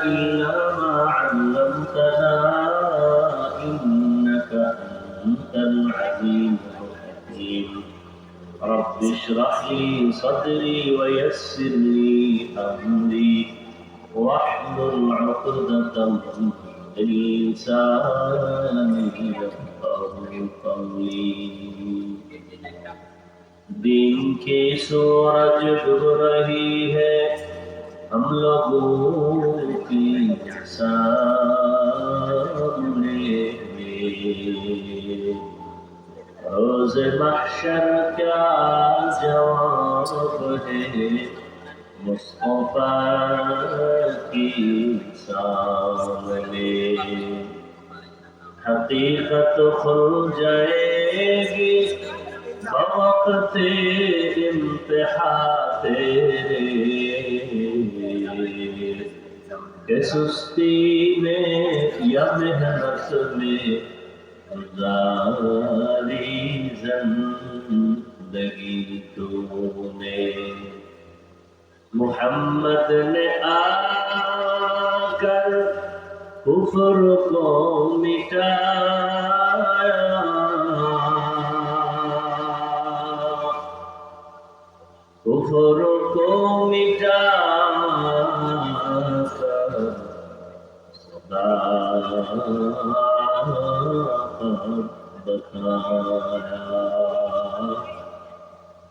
إلا ما علمتنا إنك أنت العليم الحكيم رب اشرح لي صدري ويسر لي أمري واحلل عقدة من لساني يفقهوا قولي दिन की सूरज डूब रही है हम लोगों की सामने रोज महशर क्या जवाब है मुस्तफा की सामने हकीकत खुल जाएगी वक्त इम्तिहा तेरे के सुस्ती में या मेहनत में गुजारी जिंदगी तूने मोहम्मद ने आकर कुफ्र को मिटाया कुफ्र को मिटाकर सदाकत बताया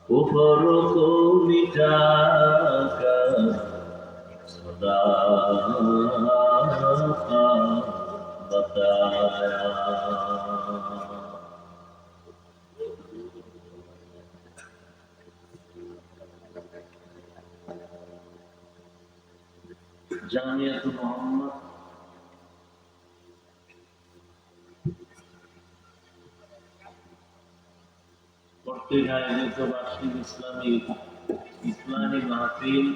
कुफ्र को मिटाकर सदाकत बताया জামিয়াতুল মুহাম্মদ কর্তৃক আয়োজিত বার্ষিক ইসলামী মাহফিল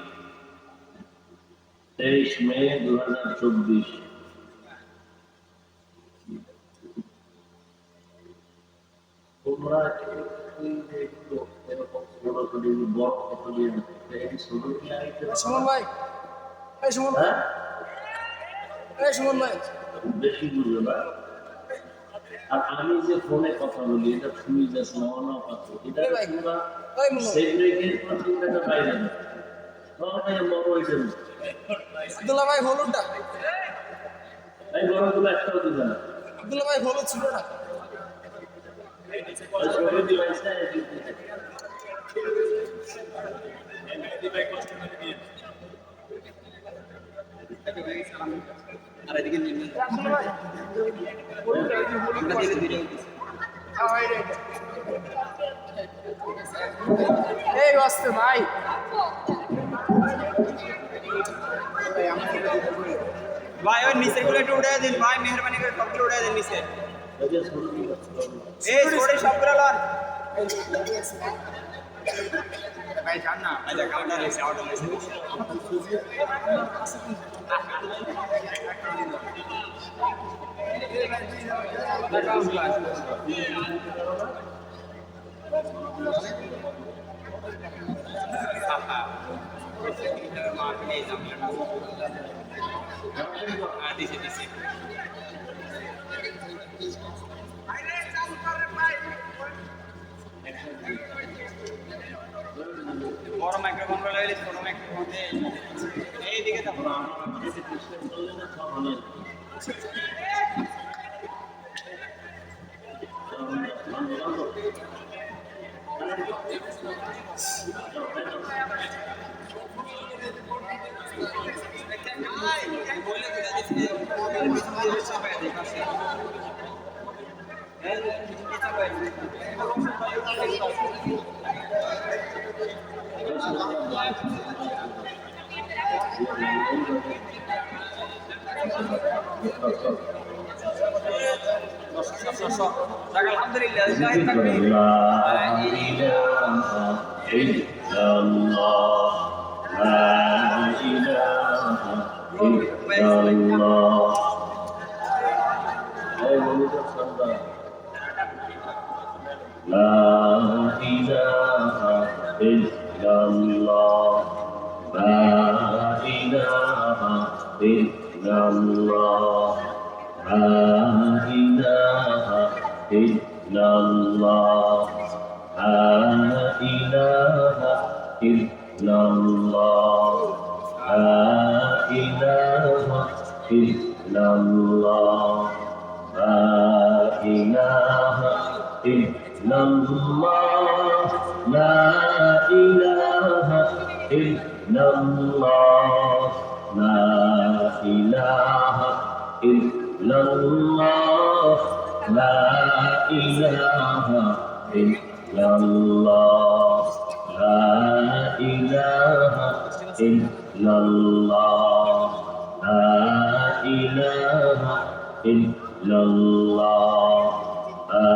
23 মে 2024 তোমরা একটু এরকম বড় কত দিয়ে ছোট ভাই সুমন ভাই বেশি বুঝো না আর আমি যে ফোনে কথা বলি এটা শুনি যাচ্ছে না পাচ্ছ এটা তোমরা সেগ্রেগেট প্রতিটা বাইরে না তবে বড় হইছে আব্দুল্লাহ ভাই হলুদটা এই বড়গুলো একটাও দিবে না আব্দুল্লাহ ভাই হলুদ ছিল না সবাই দিবাইছে এই ভাই কষ্ট করে দিয়ে আর এদিকে নিয়ে এই ওয়াস্তে ভাই ভাই ওই নিচে গুলো একটু উড়ায় দিন ভাই মেহেরবানি করে সবগুলো উড়ায় দিন নিচে এই ছোড়ে সবগুলো লন ভাই জান না আচ্ছা কাউন্টার এসে অর্ডার এসে বড় মাইক্রোফোন লাগাইলে ছোট মাইক্রোফোন এইদিকে থাকো illallah, la ilaha illallah, la ilaha illallah, la ilaha illallah, la ilaha illallah, la ilaha illallah, la ilaha illallah, la ilaha illallah, la ilaha illallah, la ilaha illallah, la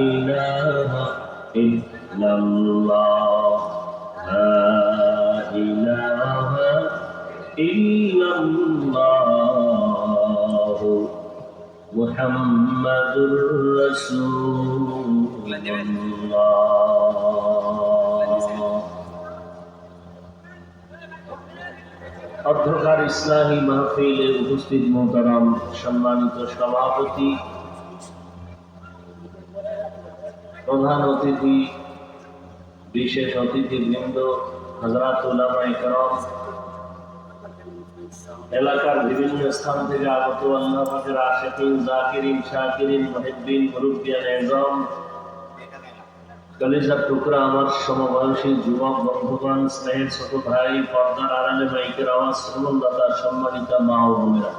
ilaha illallah, la ilaha illallah, Muhammadur Rasulullah। অধ্যকার ইসলামী মাহফিলে উপস্থিত মোহতারাম সম্মানিত সভাপতি, প্রধান অতিথি, বিশেষ অতিথিবৃন্দ, হযরত উলামায়ে কেরাম, এলাকার বিভিন্ন স্থান থেকে আগত আল্লাহ পাকের আশিকিন, জাকিরিন, শাকিরিন, মুহিব্বিন, মুরব্বিয়ান এজম, কলিজার টুকরা আমার সমবয়সী যুবক বন্ধুগণ, স্নেহের ছোট ভাই, পর্দার আড়ালে মাইকের আওয়াজ শ্রবণদাতা, সম্মানিতা মা ও বোনেরা,